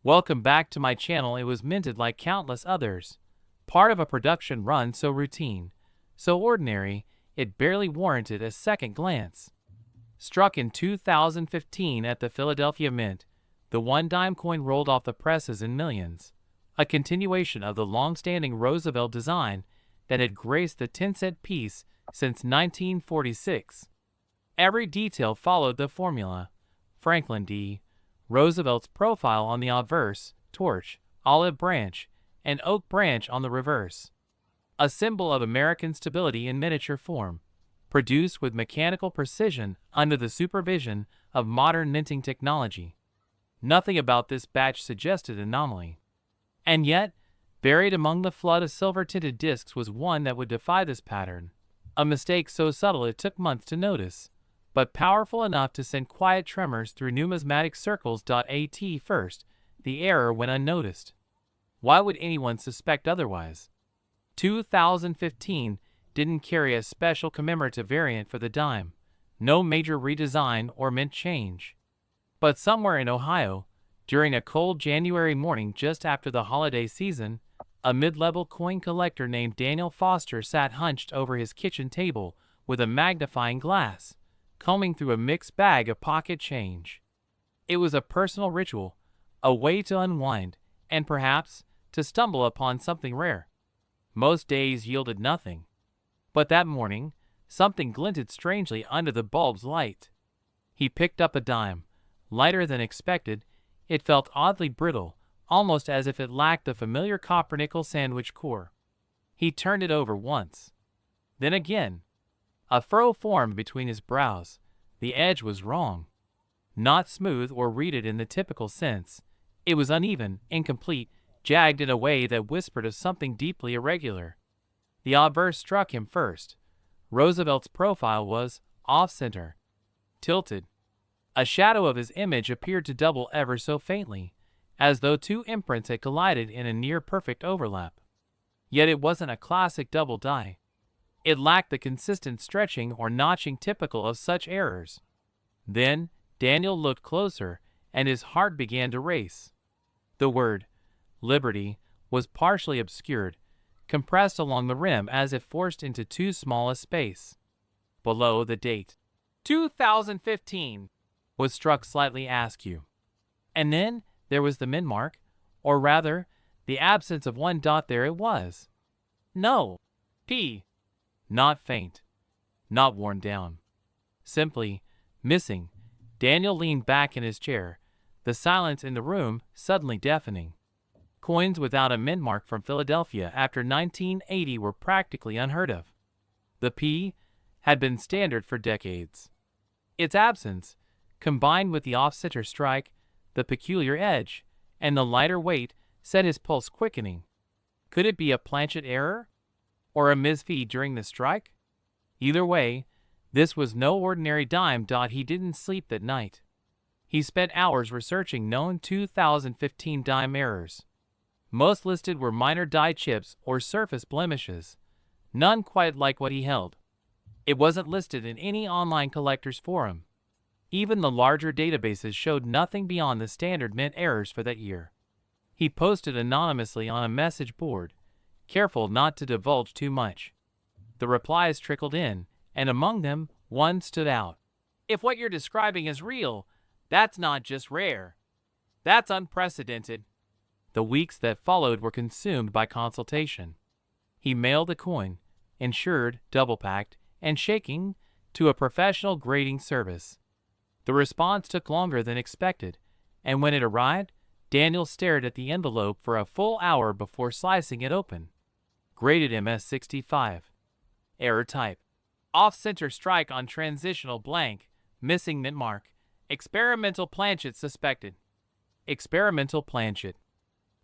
Welcome back to my channel. It was minted like countless others. Part of a production run so routine, so ordinary, it barely warranted a second glance. Struck in 2015 at the Philadelphia Mint, the one-dime coin rolled off the presses in millions, a continuation of the long-standing Roosevelt design that had graced the 10-cent piece since 1946. Every detail followed the formula. Franklin D. Roosevelt's profile on the obverse, torch, olive branch, and oak branch on the reverse. A symbol of American stability in miniature form, produced with mechanical precision under the supervision of modern minting technology. Nothing about this batch suggested anomaly. And yet, buried among the flood of silver-tinted discs was one that would defy this pattern. A mistake so subtle it took months to notice, but powerful enough to send quiet tremors through numismatic circles. At first, the error went unnoticed. Why would anyone suspect otherwise? 2015 didn't carry a special commemorative variant for the dime, no major redesign or mint change. But somewhere in Ohio, during a cold January morning just after the holiday season, a mid-level coin collector named Daniel Foster sat hunched over his kitchen table with a magnifying glass, combing through a mixed bag of pocket change. It was a personal ritual, a way to unwind, and perhaps to stumble upon something rare. Most days yielded nothing. But that morning, something glinted strangely under the bulb's light. He picked up a dime. Lighter than expected, it felt oddly brittle, almost as if it lacked the familiar copper-nickel sandwich core. He turned it over once. Then again. A furrow formed between his brows. The edge was wrong. Not smooth or reeded in the typical sense. It was uneven, incomplete, jagged in a way that whispered of something deeply irregular. The obverse struck him first. Roosevelt's profile was off-center, tilted. A shadow of his image appeared to double ever so faintly, as though two imprints had collided in a near-perfect overlap. Yet it wasn't a classic double die. It lacked the consistent stretching or notching typical of such errors. Then Daniel looked closer, and his heart began to race. The word Liberty was partially obscured, compressed along the rim as if forced into too small a space. Below, the date 2015 was struck slightly askew. And then there was the mint mark, or rather, the absence of one. There it was. No P. Not faint, not worn down. Simply missing. Daniel leaned back in his chair, the silence in the room suddenly deafening. Coins without a mint mark from Philadelphia after 1980 were practically unheard of. The P had been standard for decades. Its absence, combined with the off-center strike, the peculiar edge, and the lighter weight, set his pulse quickening. Could it be a planchet error? Or a misfeed during the strike? Either way, this was no ordinary dime. He didn't sleep that night. He spent hours researching known 2015 dime errors. Most listed were minor die chips or surface blemishes, none quite like what he held. It wasn't listed in any online collector's forum. Even the larger databases showed nothing beyond the standard mint errors for that year. He posted anonymously on a message board, careful not to divulge too much. The replies trickled in, and among them, one stood out. If what you're describing is real, that's not just rare. That's unprecedented. The weeks that followed were consumed by consultation. He mailed the coin, insured, double-packed, and shaking, to a professional grading service. The response took longer than expected, and when it arrived, Daniel stared at the envelope for a full hour before slicing it open. Graded MS-65. Error type: off-center strike on transitional blank, missing mint mark. Experimental planchet suspected. Experimental planchet.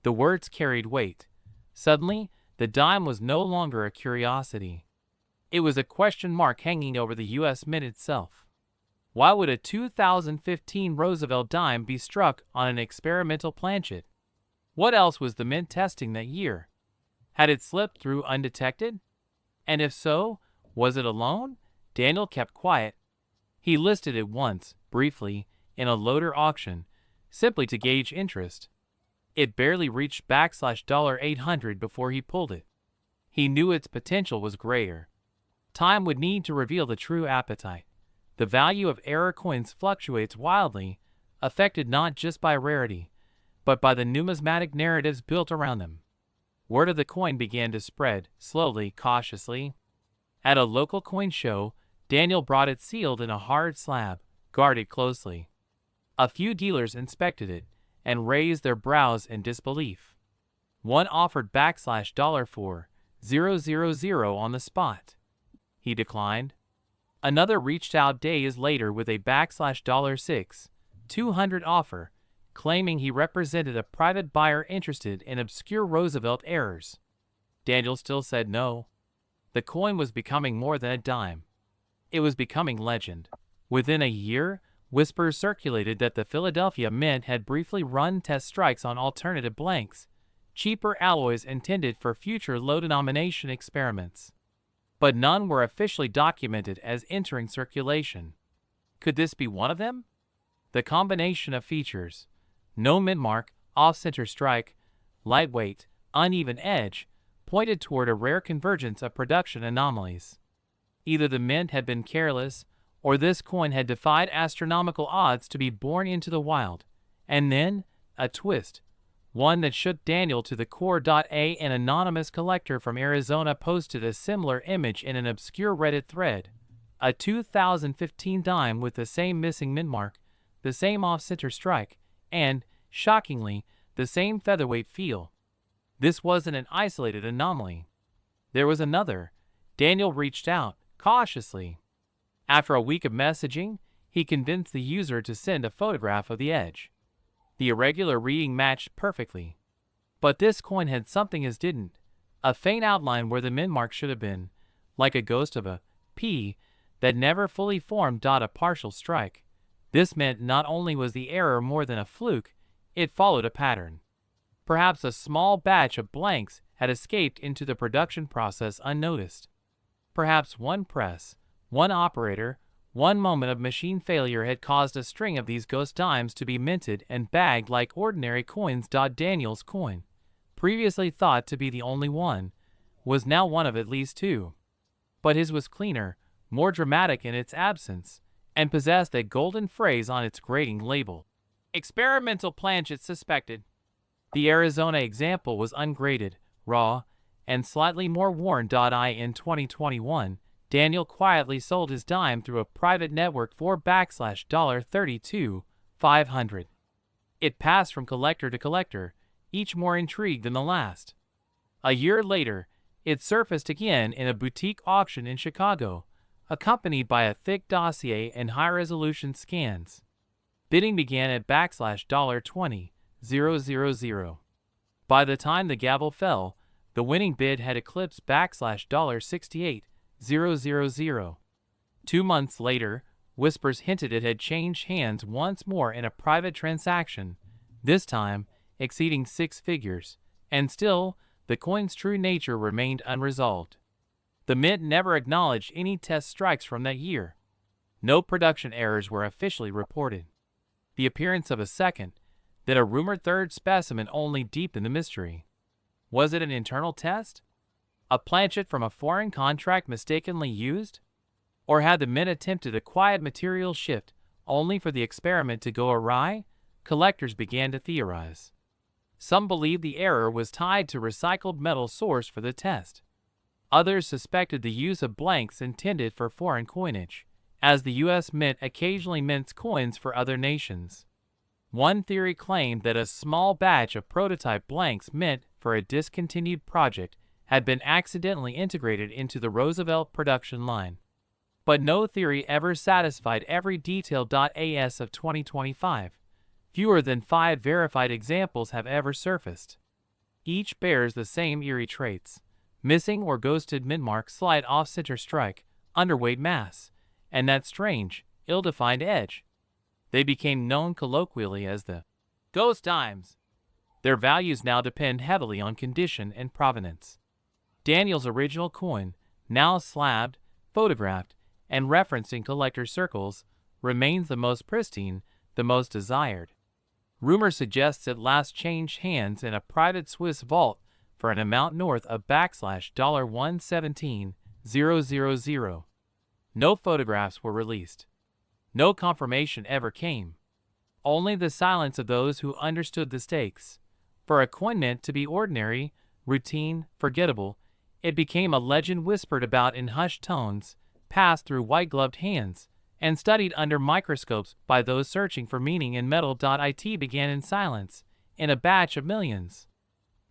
The words carried weight. Suddenly, the dime was no longer a curiosity. It was a question mark hanging over the U.S. Mint itself. Why would a 2015 Roosevelt dime be struck on an experimental planchet? What else was the Mint testing that year? Had it slipped through undetected? And if so, was it alone? Daniel kept quiet. He listed it once, briefly, in a loader auction, simply to gauge interest. It barely reached $800 before he pulled it. He knew its potential was greater. Time would need to reveal the true appetite. The value of error coins fluctuates wildly, affected not just by rarity, but by the numismatic narratives built around them. Word of the coin began to spread, slowly, cautiously. At a local coin show, Daniel brought it sealed in a hard slab, guarded closely. A few dealers inspected it and raised their brows in disbelief. One offered $4,000 on the spot. He declined. Another reached out days later with a $6,200 offer, claiming he represented a private buyer interested in obscure Roosevelt errors. Daniel still said no. The coin was becoming more than a dime. It was becoming legend. Within a year, whispers circulated that the Philadelphia Mint had briefly run test strikes on alternative blanks, cheaper alloys intended for future low-denomination experiments. But none were officially documented as entering circulation. Could this be one of them? The combination of features, no mint mark, off-center strike, lightweight, uneven edge, pointed toward a rare convergence of production anomalies. Either the mint had been careless, or this coin had defied astronomical odds to be born into the wild. And then, a twist, one that shook Daniel to the core. An anonymous collector from Arizona posted a similar image in an obscure Reddit thread. A 2015 dime with the same missing mint mark, the same off-center strike, and, shockingly, the same featherweight feel. This wasn't an isolated anomaly. There was another. Daniel reached out, cautiously. After a week of messaging, he convinced the user to send a photograph of the edge. The irregular reading matched perfectly. But this coin had something his didn't. A faint outline where the mint mark should have been, like a ghost of a P that never fully formed. A partial strike. This meant not only was the error more than a fluke, it followed a pattern. Perhaps a small batch of blanks had escaped into the production process unnoticed. Perhaps one press, one operator, one moment of machine failure had caused a string of these ghost dimes to be minted and bagged like ordinary coins. Daniel's coin, previously thought to be the only one, was now one of at least two. But his was cleaner, more dramatic in its absence, and possessed a golden phrase on its grading label. Experimental planchet suspected. The Arizona example was ungraded, raw, and slightly more worn. In 2021, Daniel quietly sold his dime through a private network for $32,500. It passed from collector to collector, each more intrigued than the last. A year later, it surfaced again in a boutique auction in Chicago, accompanied by a thick dossier and high-resolution scans. Bidding began at $20,000. By the time the gavel fell, the winning bid had eclipsed $68,000. 2 months later, whispers hinted it had changed hands once more in a private transaction, this time exceeding 6 figures, and still the coin's true nature remained unresolved. The mint never acknowledged any test strikes from that year. No production errors were officially reported. The appearance of a second, then a rumored third specimen only deepened the mystery. Was it an internal test? A planchet from a foreign contract mistakenly used? Or had the mint attempted a quiet material shift only for the experiment to go awry? Collectors began to theorize. Some believed the error was tied to recycled metal source for the test. Others suspected the use of blanks intended for foreign coinage, as the U.S. Mint occasionally mints coins for other nations. One theory claimed that a small batch of prototype blanks meant for a discontinued project had been accidentally integrated into the Roosevelt production line. But no theory ever satisfied every detail. As of 2025, fewer than 5 verified examples have ever surfaced. Each bears the same eerie traits: missing or ghosted mint mark, slight off-center strike, underweight mass, and that strange, ill-defined edge. They became known colloquially as the ghost dimes. Their values now depend heavily on condition and provenance. Daniel's original coin, now slabbed, photographed, and referenced in collector circles, remains the most pristine, the most desired. Rumor suggests it last changed hands in a private Swiss vault for an amount north of $117,000. No photographs were released. No confirmation ever came. Only the silence of those who understood the stakes. For a coin meant to be ordinary, routine, forgettable, it became a legend whispered about in hushed tones, passed through white-gloved hands, and studied under microscopes by those searching for meaning in metal. It began in silence, in a batch of millions.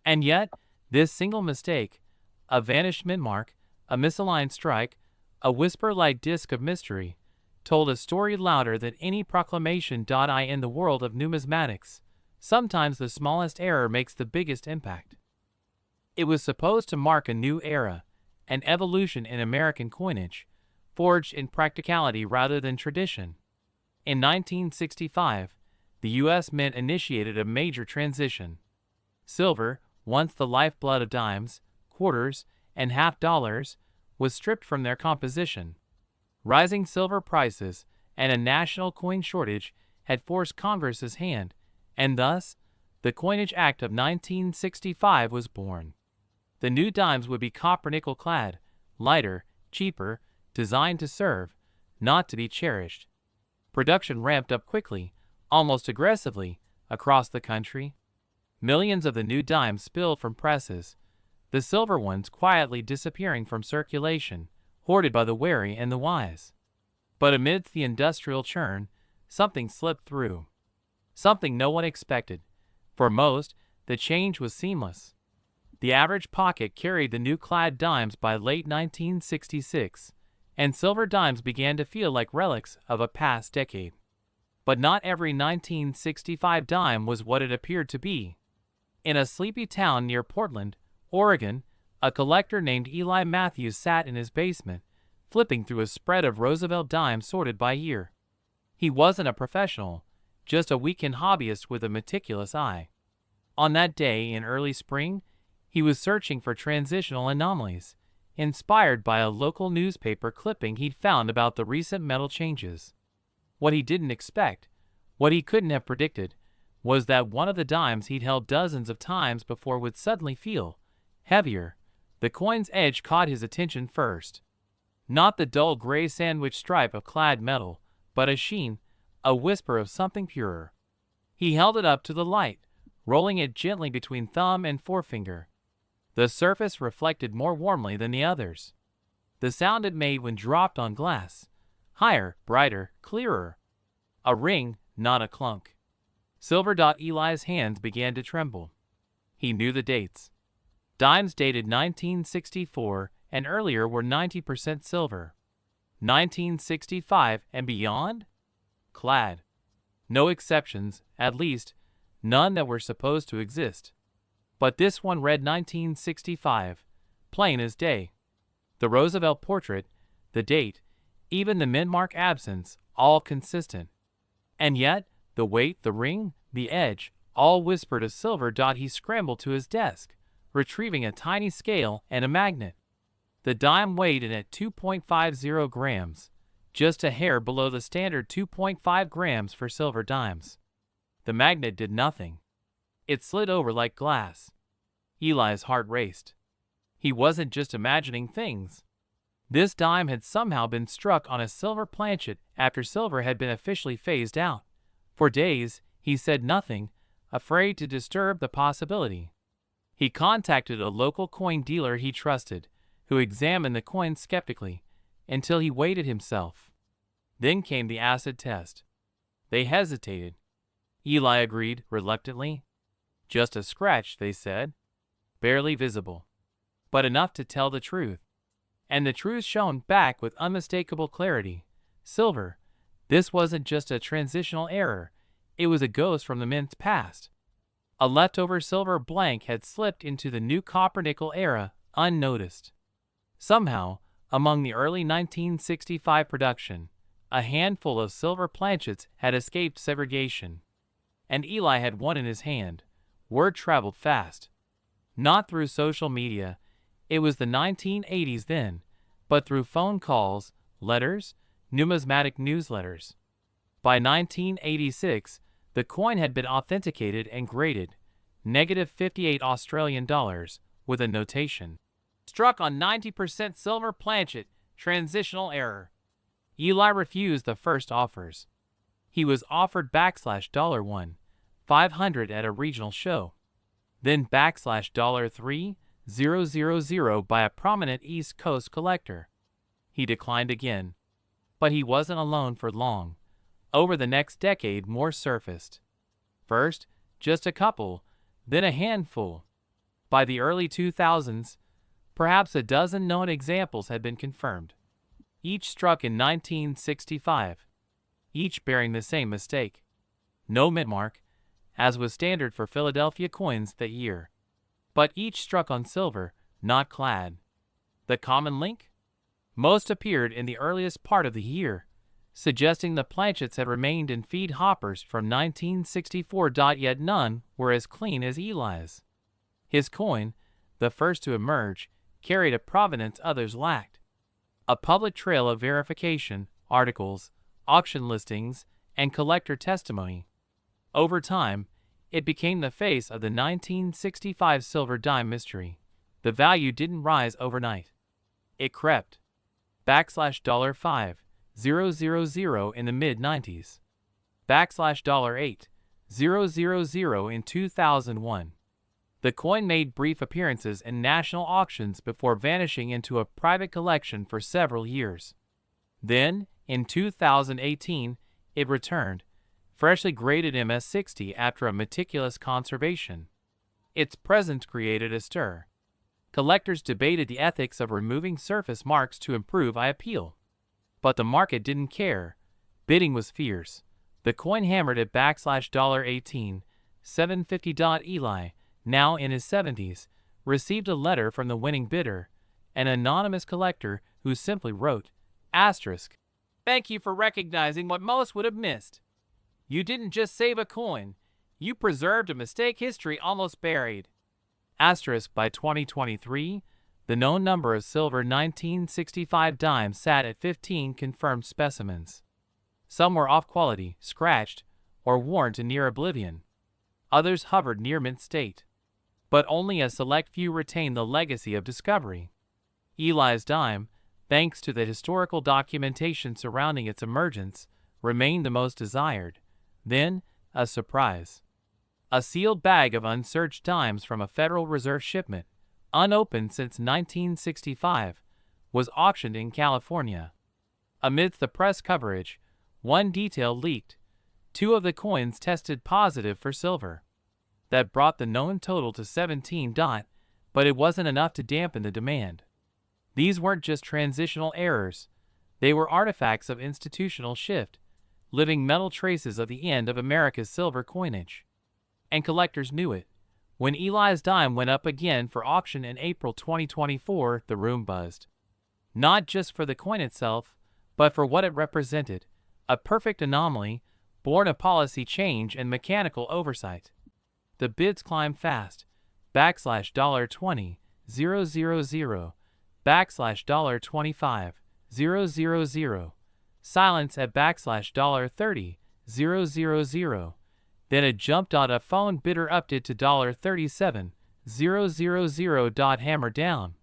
And yet, this single mistake, a vanished mint mark, a misaligned strike, a whisper-like disc of mystery, told a story louder than any proclamation. In the world of numismatics, sometimes the smallest error makes the biggest impact. It was supposed to mark a new era, an evolution in American coinage, forged in practicality rather than tradition. In 1965, the U.S. Mint initiated a major transition. Silver, once the lifeblood of dimes, quarters, and half dollars, was stripped from their composition. Rising silver prices and a national coin shortage had forced Congress's hand, and thus, the Coinage Act of 1965 was born. The new dimes would be copper-nickel clad, lighter, cheaper, designed to serve, not to be cherished. Production ramped up quickly, almost aggressively, across the country. Millions of the new dimes spilled from presses, the silver ones quietly disappearing from circulation, hoarded by the wary and the wise. But amidst the industrial churn, something slipped through. Something no one expected. For most, the change was seamless. The average pocket carried the new clad dimes by late 1966, and silver dimes began to feel like relics of a past decade. But not every 1965 dime was what it appeared to be. In a sleepy town near Portland, Oregon, a collector named Eli Matthews sat in his basement, flipping through a spread of Roosevelt dimes sorted by year. He wasn't a professional, just a weekend hobbyist with a meticulous eye. On that day in early spring, he was searching for transitional anomalies, inspired by a local newspaper clipping he'd found about the recent metal changes. What he didn't expect, what he couldn't have predicted, was that one of the dimes he'd held dozens of times before would suddenly feel heavier. The coin's edge caught his attention first. Not the dull gray sandwich stripe of clad metal, but a sheen, a whisper of something purer. He held it up to the light, rolling it gently between thumb and forefinger. The surface reflected more warmly than the others. The sound it made when dropped on glass, higher, brighter, clearer. A ring, not a clunk. Silver. Eli's hands began to tremble. He knew the dates. Dimes dated 1964 and earlier were 90% silver. 1965 and beyond? Clad. No exceptions, at least, none that were supposed to exist. But this one read 1965, plain as day. The Roosevelt portrait, the date, even the mint mark absence, all consistent. And yet, the weight, the ring, the edge, all whispered of silver. He scrambled to his desk, retrieving a tiny scale and a magnet. The dime weighed in at 2.50 grams, just a hair below the standard 2.5 grams for silver dimes. The magnet did nothing. It slid over like glass. Eli's heart raced. He wasn't just imagining things. This dime had somehow been struck on a silver planchet after silver had been officially phased out. For days, he said nothing, afraid to disturb the possibility. He contacted a local coin dealer he trusted, who examined the coin skeptically, until he weighed it himself. Then came the acid test. They hesitated. Eli agreed reluctantly. Just a scratch, they said. Barely visible. But enough to tell the truth. And the truth shone back with unmistakable clarity. Silver. This wasn't just a transitional error. It was a ghost from the mint's past. A leftover silver blank had slipped into the new copper-nickel era, unnoticed. Somehow, among the early 1965 production, a handful of silver planchets had escaped segregation. And Eli had one in his hand. Word traveled fast. Not through social media, it was the 1980s then, but through phone calls, letters, numismatic newsletters. By 1986, The coin had been authenticated and graded -58 Australian dollars with a notation. Struck on 90% silver planchet, transitional error. Eli refused the first offers. He was offered $1,500 at a regional show, then $3,000 by a prominent East Coast collector. He declined again. But he wasn't alone for long. Over the next decade, more surfaced. First, just a couple, then a handful. By the early 2000s, perhaps a dozen known examples had been confirmed. Each struck in 1965, each bearing the same mistake. No mint mark, as was standard for Philadelphia coins that year. But each struck on silver, not clad. The common link? Most appeared in the earliest part of the year, suggesting the planchets had remained in feed hoppers from 1964. Yet none were as clean as Eli's. His coin, the first to emerge, carried a provenance others lacked. A public trail of verification, articles, auction listings, and collector testimony. Over time, it became the face of the 1965 silver dime mystery. The value didn't rise overnight. It crept. $5,000 in the mid-90s. $8,000 in 2001. The coin made brief appearances in national auctions before vanishing into a private collection for several years. Then, in 2018, it returned, freshly graded MS-60 after a meticulous conservation. Its presence created a stir. Collectors debated the ethics of removing surface marks to improve eye appeal. But the market didn't care. Bidding was fierce. The coin hammered at $18,750. Eli, now in his 70s, received a letter from the winning bidder, an anonymous collector who simply wrote, *, "Thank you for recognizing what most would have missed. You didn't just save a coin, you preserved a mistake history almost buried." By 2023, the known number of silver 1965 dimes sat at 15 confirmed specimens. Some were off quality, scratched, or worn to near oblivion. Others hovered near mint state. But only a select few retained the legacy of discovery. Eli's dime, thanks to the historical documentation surrounding its emergence, remained the most desired. Then, a surprise. A sealed bag of unsearched dimes from a Federal Reserve shipment, unopened since 1965, was auctioned in California. Amidst the press coverage, one detail leaked. 2 of the coins tested positive for silver. That brought the known total to 17. But it wasn't enough to dampen the demand. These weren't just transitional errors. They were artifacts of institutional shift, living metal traces of the end of America's silver coinage. And collectors knew it. When Eli's dime went up again for auction in April 2024, the room buzzed. Not just for the coin itself, but for what it represented, a perfect anomaly, born of policy change and mechanical oversight. The bids climbed fast, $20,000, $25,000, silence at $30,000. Then it jumped on a phone bidder upped it to $37,000. Hammer down.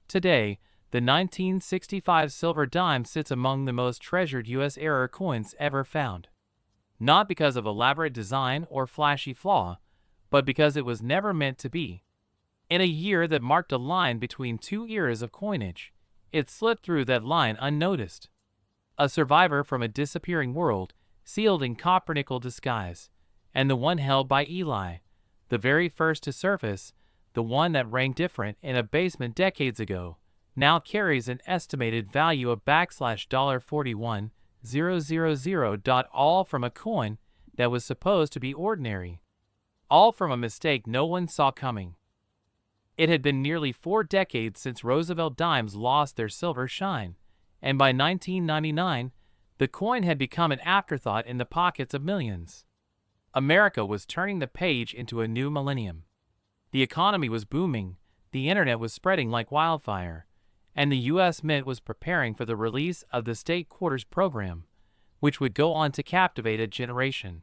Today, the 1965 silver dime sits among the most treasured U.S. error coins ever found. Not because of elaborate design or flashy flaw, but because it was never meant to be. In a year that marked a line between 2 eras of coinage, it slipped through that line unnoticed. A survivor from a disappearing world, sealed in copper-nickel disguise, and the one held by Eli, the very first to surface, the one that rang different in a basement decades ago, now carries an estimated value of $41,000. All from a coin that was supposed to be ordinary. All from a mistake no one saw coming. It had been nearly 4 decades since Roosevelt dimes lost their silver shine, and by 1999, the coin had become an afterthought in the pockets of millions. America was turning the page into a new millennium. The economy was booming, the internet was spreading like wildfire, and the U.S. Mint was preparing for the release of the State Quarters program, which would go on to captivate a generation.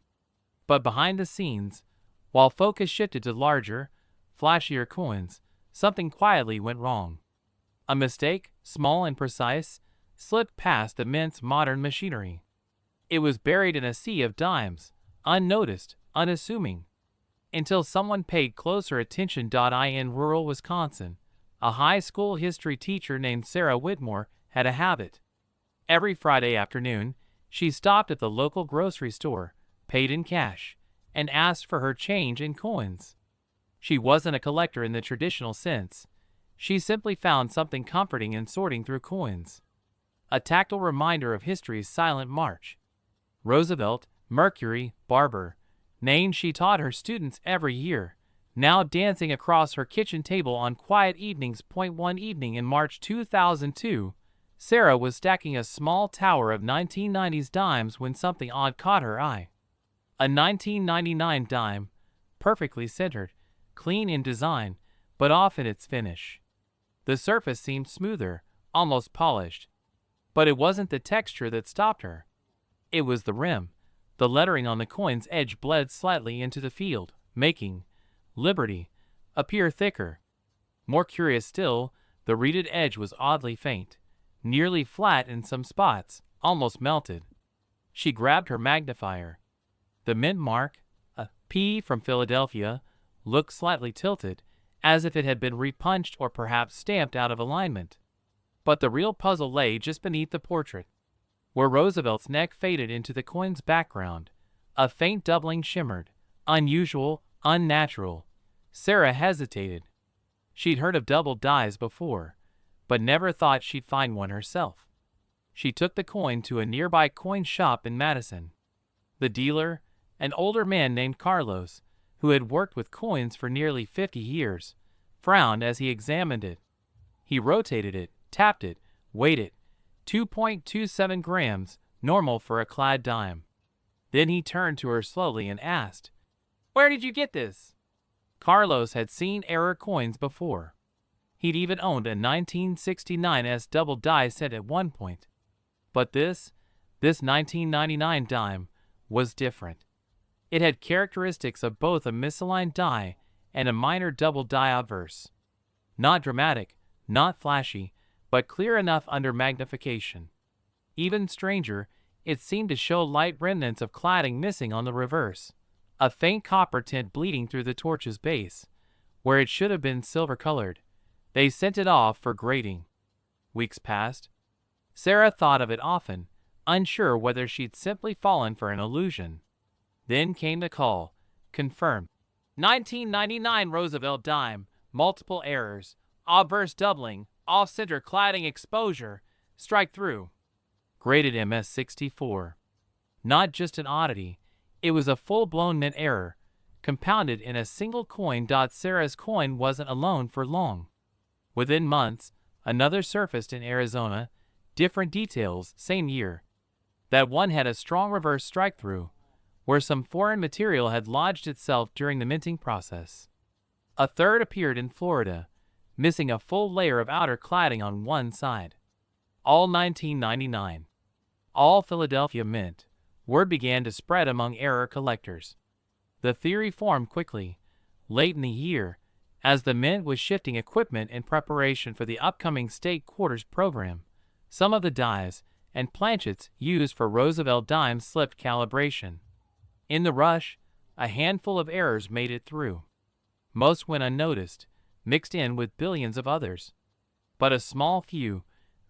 But behind the scenes, while focus shifted to larger, flashier coins, something quietly went wrong. A mistake, small and precise, slipped past the mint's modern machinery. It was buried in a sea of dimes, unnoticed, unassuming, until someone paid closer attention. In rural Wisconsin, a high school history teacher named Sarah Whitmore had a habit. Every Friday afternoon, she stopped at the local grocery store, paid in cash, and asked for her change in coins. She wasn't a collector in the traditional sense. She simply found something comforting in sorting through coins. A tactile reminder of history's silent march. Roosevelt, Mercury, Barber, names she taught her students every year, now dancing across her kitchen table on quiet evenings. One evening in March 2002, Sarah was stacking a small tower of 1990s dimes when something odd caught her eye. A 1999 dime, perfectly centered, clean in design, but off in its finish. The surface seemed smoother, almost polished. But it wasn't the texture that stopped her. It was the rim. The lettering on the coin's edge bled slightly into the field, making Liberty appear thicker. More curious still, the reeded edge was oddly faint, nearly flat in some spots, almost melted. She grabbed her magnifier. The mint mark, a P from Philadelphia, looked slightly tilted, as if it had been repunched or perhaps stamped out of alignment. But the real puzzle lay just beneath the portrait, where Roosevelt's neck faded into the coin's background. A faint doubling shimmered, unusual, unnatural. Sarah hesitated. She'd heard of double dies before, but never thought she'd find one herself. She took the coin to a nearby coin shop in Madison. The dealer, an older man named Carlos, who had worked with coins for nearly 50 years, frowned as he examined it. He rotated it, tapped it, weighed it. 2.27 grams, normal for a clad dime. Then he turned to her slowly and asked, "Where did you get this?" Carlos had seen error coins before. He'd even owned a 1969 double die set at one point. But this 1999 dime, was different. It had characteristics of both a misaligned die and a minor double die obverse. Not dramatic, not flashy, but clear enough under magnification. Even stranger, it seemed to show light remnants of cladding missing on the reverse, a faint copper tint bleeding through the torch's base, where it should have been silver-colored. They sent it off for grading. Weeks passed. Sarah thought of it often, unsure whether she'd simply fallen for an illusion. Then came the call, confirmed. 1999 Roosevelt dime, multiple errors, obverse doubling, off-center cladding exposure, strike through. Graded MS-64. Not just an oddity, it was a full-blown mint error, compounded in a single coin. Sarah's coin wasn't alone for long. Within months, another surfaced in Arizona, different details, same year. That one had a strong reverse strike-through, where some foreign material had lodged itself during the minting process. A third appeared in Florida, missing a full layer of outer cladding on one side. All 1999. All Philadelphia mint. Word began to spread among error collectors. The theory formed quickly, late in the year, as the mint was shifting equipment in preparation for the upcoming state quarters program. Some of the dies and planchets used for Roosevelt dimes slipped calibration. In the rush, a handful of errors made it through. Most went unnoticed, mixed in with billions of others. But a small few,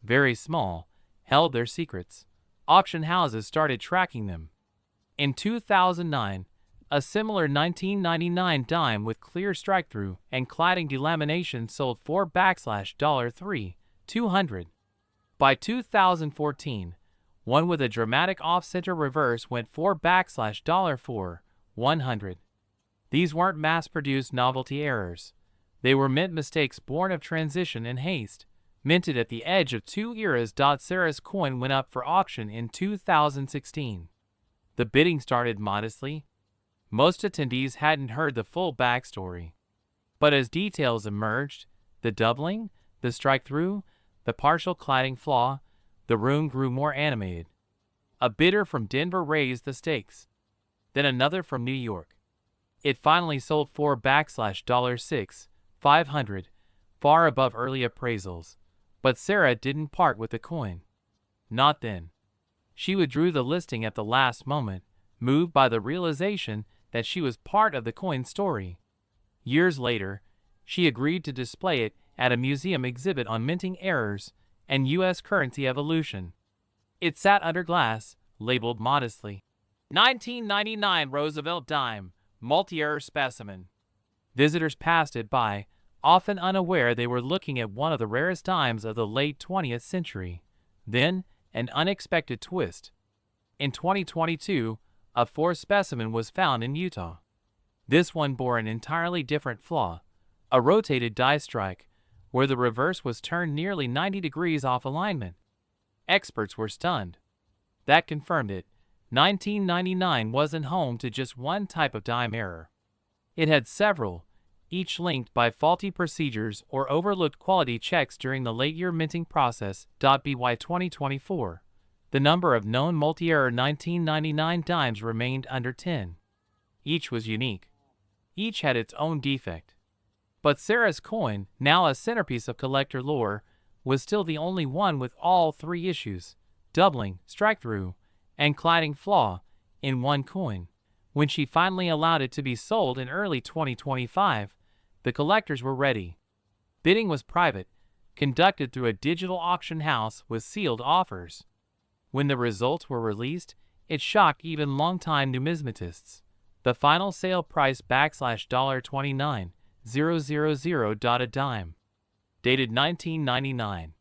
very small, held their secrets. Auction houses started tracking them. In 2009, a similar 1999 dime with clear strike-through and cladding delamination sold for $3,200. By 2014, one with a dramatic off-center reverse went for $4,100. These weren't mass-produced novelty errors. They were mint mistakes born of transition and haste, minted at the edge of two eras. Sarah's coin went up for auction in 2016. The bidding started modestly. Most attendees hadn't heard the full backstory. But as details emerged, the doubling, the strike-through, the partial cladding flaw, the room grew more animated. A bidder from Denver raised the stakes. then another from New York. It finally sold for $6,500, far above early appraisals. But Sarah didn't part with the coin. Not then. She withdrew the listing at the last moment, moved by the realization that she was part of the coin story. Years later, she agreed to display it at a museum exhibit on minting errors and U.S. currency evolution. It sat under glass, labeled modestly, 1999 Roosevelt dime, multi-error specimen. Visitors passed it by, often unaware they were looking at one of the rarest dimes of the late 20th century. Then, an unexpected twist. In 2022, a fourth specimen was found in Utah. This one bore an entirely different flaw, a rotated die strike, where the reverse was turned nearly 90 degrees off alignment. Experts were stunned. That confirmed it. 1999 wasn't home to just one type of dime error. It had several, each linked by faulty procedures or overlooked quality checks during the late-year minting process. By 2024, the number of known multi-error 1999 dimes remained under 10. Each was unique. Each had its own defect. But Sarah's coin, now a centerpiece of collector lore, was still the only one with all three issues, doubling, strike-through, and cladding flaw, in one coin. When she finally allowed it to be sold in early 2025, the collectors were ready. Bidding was private, conducted through a digital auction house with sealed offers. When the results were released, it shocked even longtime numismatists. The final sale price $29,000 a dime. Dated 1999.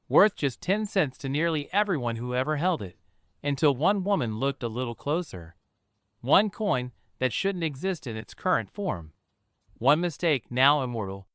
Worth just 10 cents to nearly everyone who ever held it, until one woman looked a little closer. One coin that shouldn't exist in its current form. One mistake now immortal,